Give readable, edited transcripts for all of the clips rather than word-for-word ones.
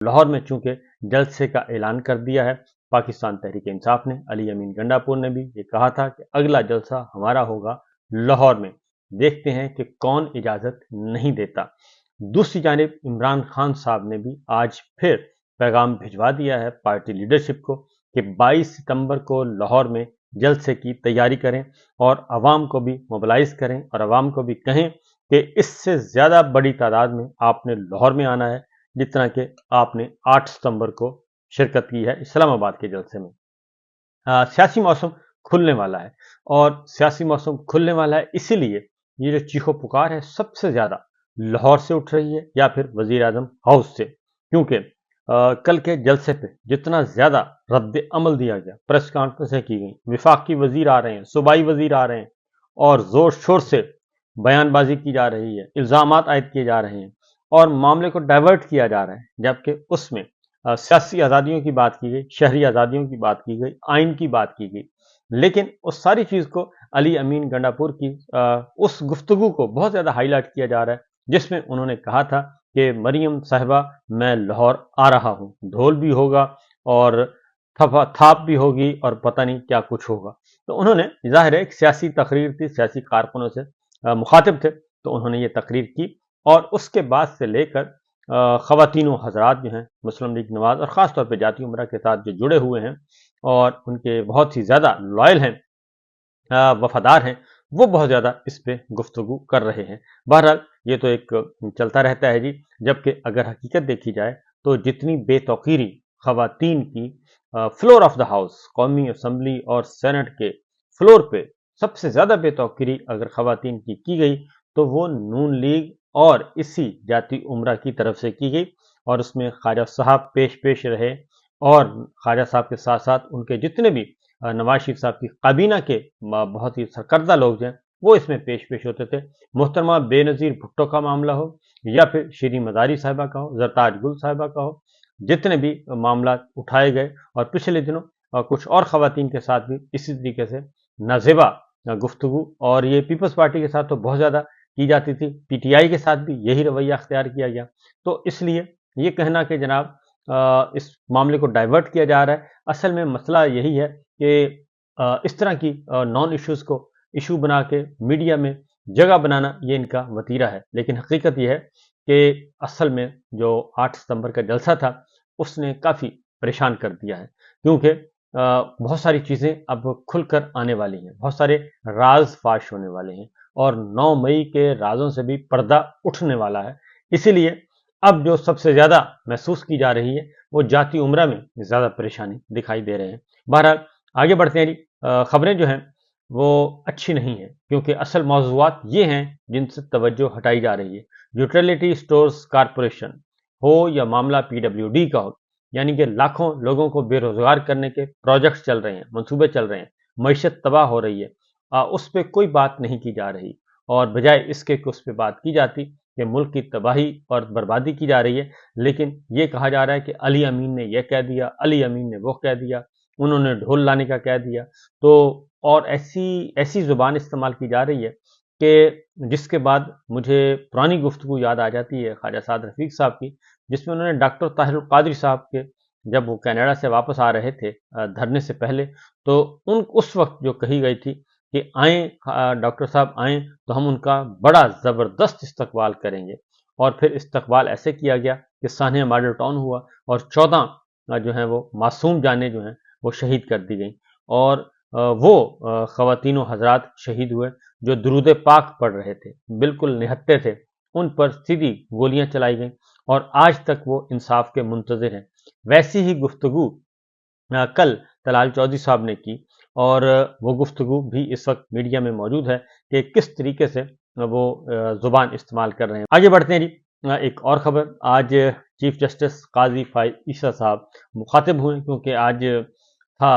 لاہور میں چونکہ جلسے کا اعلان کر دیا ہے پاکستان تحریک انصاف نے، علی امین گنڈاپور نے بھی یہ کہا تھا کہ اگلا جلسہ ہمارا ہوگا لاہور میں، دیکھتے ہیں کہ کون اجازت نہیں دیتا۔ دوسری جانب عمران خان صاحب نے بھی آج پھر پیغام بھجوا دیا ہے پارٹی لیڈرشپ کو کہ 22 ستمبر کو لاہور میں جلسے کی تیاری کریں اور عوام کو بھی موبلائز کریں اور عوام کو بھی کہیں کہ اس سے زیادہ بڑی تعداد میں آپ نے لاہور میں آنا ہے جتنا کہ آپ نے 8 ستمبر کو شرکت کی ہے اسلام آباد کے جلسے میں۔ سیاسی موسم کھلنے والا ہے اور سیاسی موسم کھلنے والا ہے اسی لیے یہ جو چیخو پکار ہے سب سے زیادہ لاہور سے اٹھ رہی ہے یا پھر وزیر اعظم ہاؤس سے، کیونکہ کل کے جلسے پہ جتنا زیادہ رد عمل دیا گیا، پریس کانفرنسیں کی گئیں، وفاقی وزیر آ رہے ہیں، صوبائی وزیر آ رہے ہیں اور زور شور سے بیان بازی کی جا رہی ہے، الزامات عائد کیے جا رہے ہیں اور معاملے کو ڈائیورٹ کیا جا رہا ہے، جبکہ اس میں سیاسی آزادیوں کی بات کی گئی، شہری آزادیوں کی بات کی گئی، آئین کی بات کی گئی، لیکن اس ساری چیز کو علی امین گنڈاپور کی اس گفتگو کو بہت زیادہ ہائی لائٹ کیا جا رہا ہے جس میں انہوں نے کہا تھا کہ مریم صاحبہ میں لاہور آ رہا ہوں، ڈھول بھی ہوگا اور تھاپ بھی ہوگی اور پتہ نہیں کیا کچھ ہوگا۔ تو انہوں نے ظاہر ہے ایک سیاسی تقریر تھی، سیاسی کارکنوں سے مخاطب تھے تو انہوں نے یہ تقریر کی اور اس کے بعد سے لے کر خواتین و حضرات جو ہیں مسلم لیگ نواز اور خاص طور پہ جاتی عمرہ کے ساتھ جو جڑے ہوئے ہیں اور ان کے بہت ہی زیادہ لائل ہیں، وفادار ہیں، وہ بہت زیادہ اس پہ گفتگو کر رہے ہیں۔ بہرحال یہ تو ایک چلتا رہتا ہے جی، جبکہ اگر حقیقت دیکھی جائے تو جتنی بے توقیری خواتین کی فلور آف دا ہاؤس، قومی اسمبلی اور سینٹ کے فلور پہ سب سے زیادہ بے توقیری اگر خواتین کی گئی تو وہ نون لیگ اور اسی جاتی عمرہ کی طرف سے کی گئی اور اس میں خواجہ صاحب پیش رہے اور خواجہ صاحب کے ساتھ ساتھ ان کے جتنے بھی نواز شریف صاحب کی کابینہ کے بہت ہی سرکردہ لوگ ہیں وہ اس میں پیش ہوتے تھے۔ محترمہ بے نظیر بھٹو کا معاملہ ہو یا پھر شیریں مزاری صاحبہ کا ہو، زرتاج گل صاحبہ کا ہو، جتنے بھی معاملات اٹھائے گئے اور پچھلے دنوں کچھ اور خواتین کے ساتھ بھی اسی طریقے سے نازیبا گفتگو، اور یہ پیپلز پارٹی کے ساتھ تو بہت زیادہ کی جاتی تھی، پی ٹی آئی کے ساتھ بھی یہی رویہ اختیار کیا گیا۔ تو اس لیے یہ کہنا کہ جناب اس معاملے کو ڈائیورٹ کیا جا رہا ہے، اصل میں مسئلہ یہی ہے کہ اس طرح کی نان ایشوز کو ایشو بنا کے میڈیا میں جگہ بنانا یہ ان کا وتیرہ ہے، لیکن حقیقت یہ ہے کہ اصل میں جو 8 ستمبر کا جلسہ تھا اس نے کافی پریشان کر دیا ہے، کیونکہ بہت ساری چیزیں اب کھل کر آنے والی ہیں، بہت سارے راز فاش ہونے والے ہیں اور 9 مئی کے رازوں سے بھی پردہ اٹھنے والا ہے۔ اسی لیے اب جو سب سے زیادہ محسوس کی جا رہی ہے وہ جاتی عمرہ میں زیادہ پریشانی دکھائی دے رہے ہیں۔ بہرحال آگے بڑھتے ہیں جی، خبریں جو ہیں وہ اچھی نہیں ہیں کیونکہ اصل موضوعات یہ ہیں جن سے توجہ ہٹائی جا رہی ہے۔ یوٹیلیٹی سٹورز کارپوریشن ہو یا معاملہ پی ڈبلیو ڈی کا ہو، یعنی کہ لاکھوں لوگوں کو بے روزگار کرنے کے پروجیکٹس چل رہے ہیں، منصوبے چل رہے ہیں، معیشت تباہ ہو رہی ہے، اس پہ کوئی بات نہیں کی جا رہی اور بجائے اس کے کہ اس پہ بات کی جاتی کہ ملک کی تباہی اور بربادی کی جا رہی ہے، لیکن یہ کہا جا رہا ہے کہ علی امین نے یہ کہہ دیا، علی امین نے وہ کہہ دیا، انہوں نے ڈھول لانے کا کہہ دیا، تو اور ایسی زبان استعمال کی جا رہی ہے کہ جس کے بعد مجھے پرانی گفتگو یاد آ جاتی ہے خواجہ سعد رفیق صاحب کی، جس میں انہوں نے ڈاکٹر طاہر القادری صاحب کے جب وہ کینیڈا سے واپس آ رہے تھے دھرنے سے پہلے، تو اس وقت جو کہی گئی تھی کہ آئیں ڈاکٹر صاحب آئیں تو ہم ان کا بڑا زبردست استقبال کریں گے، اور پھر استقبال ایسے کیا گیا کہ سانحہ ماڈل ٹاؤن ہوا اور 14 جو ہیں وہ معصوم جانیں جو ہیں وہ شہید کر دی گئیں، اور وہ خواتین و حضرات شہید ہوئے جو درود پاک پڑھ رہے تھے، بالکل نہتے تھے، ان پر سیدھی گولیاں چلائی گئیں اور آج تک وہ انصاف کے منتظر ہیں۔ ویسی ہی گفتگو کل طلال چودھری صاحب نے کی اور وہ گفتگو بھی اس وقت میڈیا میں موجود ہے کہ کس طریقے سے وہ زبان استعمال کر رہے ہیں۔ آگے بڑھتے ہیں جی، ایک اور خبر، آج چیف جسٹس قاضی فائز عیسیٰ صاحب مخاطب ہوئے کیونکہ آج تھا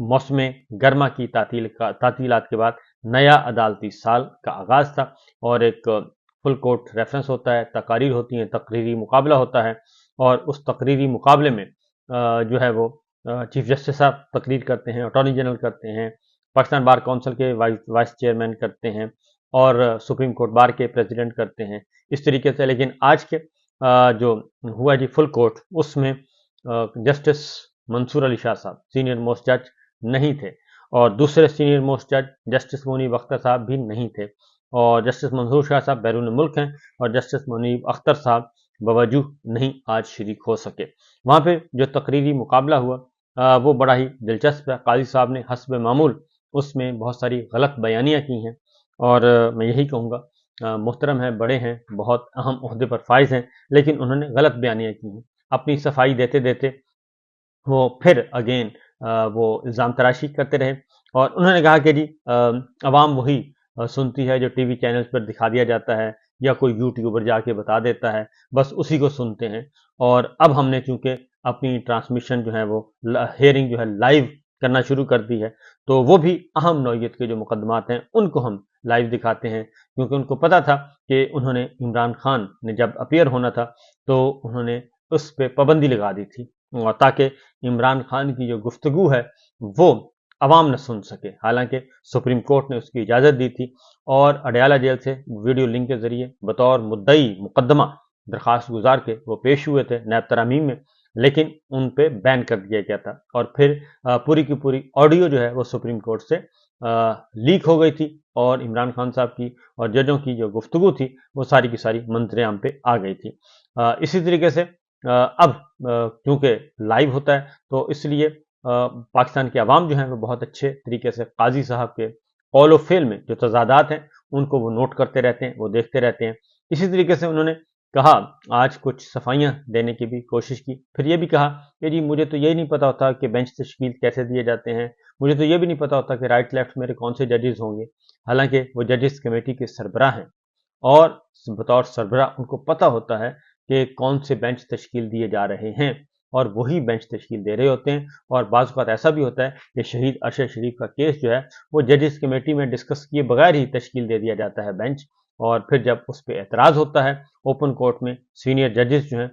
موسم گرما کی تعطیلات کے بعد نیا عدالتی سال کا آغاز تھا اور ایک فل کورٹ ریفرنس ہوتا ہے، تقاریر ہوتی ہیں، تقریری مقابلہ ہوتا ہے اور اس تقریری مقابلے میں جو ہے وہ چیف جسٹس صاحب تقریر کرتے ہیں، اٹارنی جنرل کرتے ہیں، پاکستان بار کونسل کے وائس چیئرمین کرتے ہیں اور سپریم کورٹ بار کے پریزیڈنٹ کرتے ہیں، اس طریقے سے۔ لیکن آج کے जो हुआ जी फुल कोर्ट, उसमें जस्टिस मंसूर अली शाह साहब सीनियर मोस्ट जज नहीं थे, और दूसरे सीनियर मोस्ट जज जस्टिस मुनीब अख्तर साहब भी नहीं थे, और जस्टिस मंसूर शाह साहब बैरून मुल्क हैं, और जस्टिस मुनीब अख्तर साहब बवजूह नहीं आज शरीक हो सके। वहाँ पे जो तकरीरी मुकाबला हुआ वो बड़ा ही दिलचस्प है। काजी साहब ने हस्ब मामूल उसमें बहुत सारी गलत बयानियाँ की हैं, और मैं यही कहूँगा मोहतरम हैं, बड़े हैं, बहुत अहम ओहदे पर फाइज हैं, लेकिन उन्होंने गलत बयानियाँ की हैं। अपनी सफाई देते देते वो फिर अगेन वो इल्ज़ाम तराशी करते रहे, और उन्होंने कहा कि जी अवाम वही सुनती है जो टीवी चैनल्स पर दिखा दिया जाता है, या कोई यूट्यूबर जाके बता देता है, बस उसी को सुनते हैं। और अब हमने चूंकि अपनी ट्रांसमिशन जो है वो हेयरिंग जो है लाइव करना शुरू कर दी है, तो वो भी अहम नौइयत के जो मुकदमात हैं उनको हम लाइव दिखाते हैं, क्योंकि उनको पता था कि उन्होंने इमरान खान ने जब अपियर होना था तो उन्होंने उस पर पाबंदी लगा दी थी, ताकि इमरान खान की जो गुफ्तगू है वो अवाम न सुन सके। हालांकि सुप्रीम कोर्ट ने उसकी इजाज़त दी थी, और अडयाला जेल से वीडियो लिंक के जरिए बतौर मुद्दई मुकदमा दरखास्त गुजार के वो पेश हुए थे नैब तरामीम में, लेकिन उन पे बैन कर दिया गया था, और फिर पूरी की पूरी ऑडियो जो है वो सुप्रीम कोर्ट से लीक हो गई थी, और इमरान खान साहब की और जजों की जो गुफ्तगू थी वो सारी की सारी मंजरेआम पे आ गई थी। इसी तरीके से अब क्योंकि लाइव होता है तो इसलिए पाकिस्तान के अवाम जो हैं वो बहुत अच्छे तरीके से काजी साहब के कौल व फेल में जो तजादात हैं उनको वो नोट करते रहते हैं, वो देखते रहते हैं। इसी तरीके से उन्होंने कहा, आज कुछ सफाइयाँ देने की भी कोशिश की, फिर ये भी कहा कि जी मुझे तो ये नहीं पता होता कि बेंच तश्कील कैसे दिए जाते हैं, मुझे तो ये भी नहीं पता होता कि राइट लेफ्ट मेरे कौन से जजेस होंगे। हालांकि वो जजेस कमेटी के सरबराह हैं, और बतौर सरबराह उनको पता होता है कि कौन से बेंच तश्कील दिए जा रहे हैं, और वही बेंच तश्कील दे रहे होते हैं। और बाज़ औक़ात ऐसा भी होता है कि शहीद अरशद शरीफ का केस जो है वो जजेस कमेटी में डिस्कस किए बगैर ही तश्कील दे दिया जाता है बेंच, और फिर जब उस पर एतराज़ होता है ओपन कोर्ट में, सीनियर जजेस जो हैं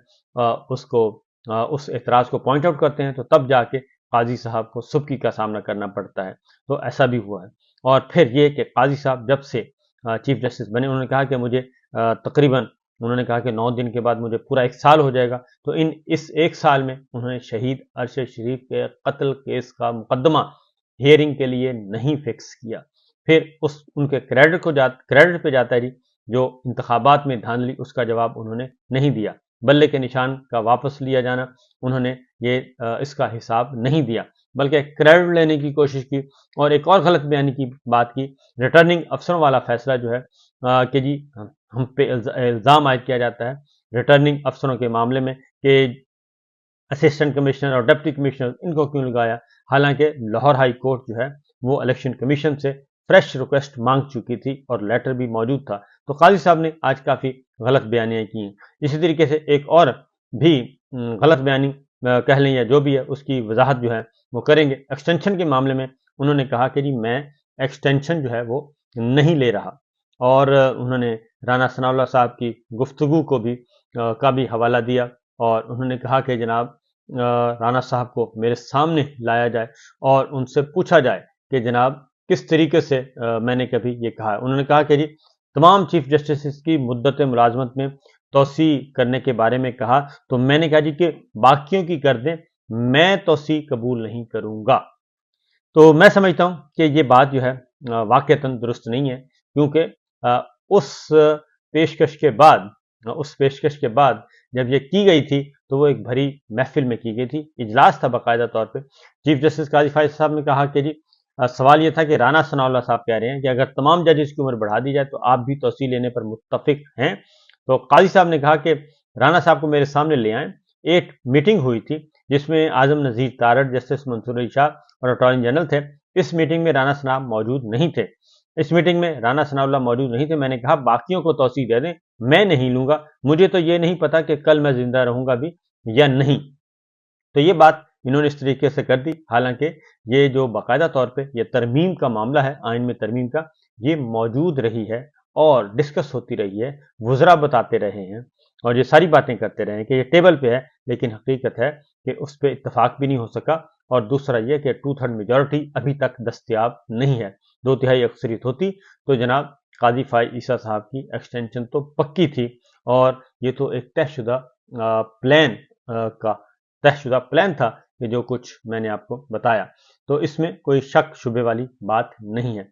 उसको उस एतराज़ को पॉइंट आउट करते हैं, तो तब जाके काजी साहब को सुबकी का सामना करना पड़ता है। तो ऐसा भी हुआ है। और फिर ये कि काजी साहब जब से चीफ जस्टिस बने, उन्होंने कहा कि मुझे तकरीबन उन्होंने कहा कि 9 दिन के बाद मुझे पूरा 1 साल हो जाएगा, तो इस 1 साल में उन्होंने शहीद अरशद शरीफ के कत्ल केस का मुकदमा हियरिंग के लिए नहीं फिक्स किया। फिर उनके क्रेडिट पे जाता है जी जो इंतखाबात में धांधली, उसका जवाब उन्होंने नहीं दिया। बल्ले के निशान का वापस लिया जाना, उन्होंने ये इसका हिसाब नहीं दिया, बल्कि क्रेडिट लेने की कोशिश की, और एक और गलत बयानी की बात की। रिटर्निंग अफसरों वाला फैसला जो है कि जी हम पे इल्ज़ाम आयद किया जाता है रिटर्निंग अफसरों के मामले में कि असिस्टेंट कमिश्नर और डिप्टी कमिश्नर इनको क्यों लगाया, हालांकि लाहौर हाई कोर्ट जो है वो इलेक्शन कमीशन से फ्रेश रिक्वेस्ट मांग चुकी थी और लेटर भी मौजूद था। तो काजी साहब ने आज काफ़ी गलत बयानियाँ की हैं। इसी तरीके से एक और भी गलत बयानी कह लें या जो भी है उसकी वजाहत जो है वो करेंगे। एक्सटेंशन के मामले में उन्होंने कहा कि जी मैं एक्सटेंशन जो है वो नहीं ले रहा, और उन्होंने राना सनाउल्लाह साहब की गुफ्तगू को भी का भी हवाला दिया, और उन्होंने कहा कि जनाब राना साहब को मेरे सामने लाया जाए और उनसे पूछा जाए कि जनाब किस तरीके से मैंने कभी ये कहा है। उन्होंने कहा कि जी तमाम चीफ जस्टिस की मुद्दत मुलाजमत में तोसी करने के बारे में कहा, तो मैंने कहा जी कि बाकियों की कर दें, मैं तोसी कबूल नहीं करूँगा। तो मैं समझता हूँ कि ये बात जो है वाक़ईतन दुरुस्त नहीं है, क्योंकि उस पेशकश के बाद जब ये की गई थी तो वो एक भरी महफिल में की गई थी, इजलास था बाकायदा तौर पे। चीफ जस्टिस काजी फाइज साहब ने कहा कि जी सवाल ये था कि राना सनाउल्लाह साहब कह रहे हैं कि अगर तमाम जजेस की उम्र बढ़ा दी जाए तो आप भी तोसी लेने पर मुत्तफिक हैं। तो काजी साहब ने कहा कि राना साहब को मेरे सामने ले आएं। एक मीटिंग हुई थी जिसमें आजम नज़ीर तारड़, जस्टिस मंसूर अली शाह और अटॉर्नी जनरल थे। इस मीटिंग में राना सनाब मौजूद नहीं थे। इस मीटिंग में राना सनाउल्लाह मौजूद नहीं थे। मैंने कहा बाकियों को तौसीह दे दें, मैं नहीं लूंगा, मुझे तो ये नहीं पता कि कल मैं जिंदा रहूंगा भी या नहीं। तो ये बात इन्होंने इस तरीके से कर दी। हालांकि ये जो बाकायदा तौर पे ये तरमीम का मामला है, आइन में तरमीम का, ये मौजूद रही है और डिस्कस होती रही है, वज़रा बताते रहे हैं और ये सारी बातें करते रहे हैं कि ये टेबल पे है, लेकिन हकीकत है कि उस पर इत्तफाक भी नहीं हो सका। और दूसरा ये कि 2/3 मेजॉरिटी अभी तक दस्तयाब नहीं है। 2/3 अक्सरियत होती तो जनाब काजी फाइज ईसा साहब की एक्सटेंशन तो पक्की थी और ये तो एक तयशुदा प्लान का तयशुदा प्लान था कि जो कुछ मैंने आपको बताया, तो इसमें कोई शक शुबे वाली बात नहीं है।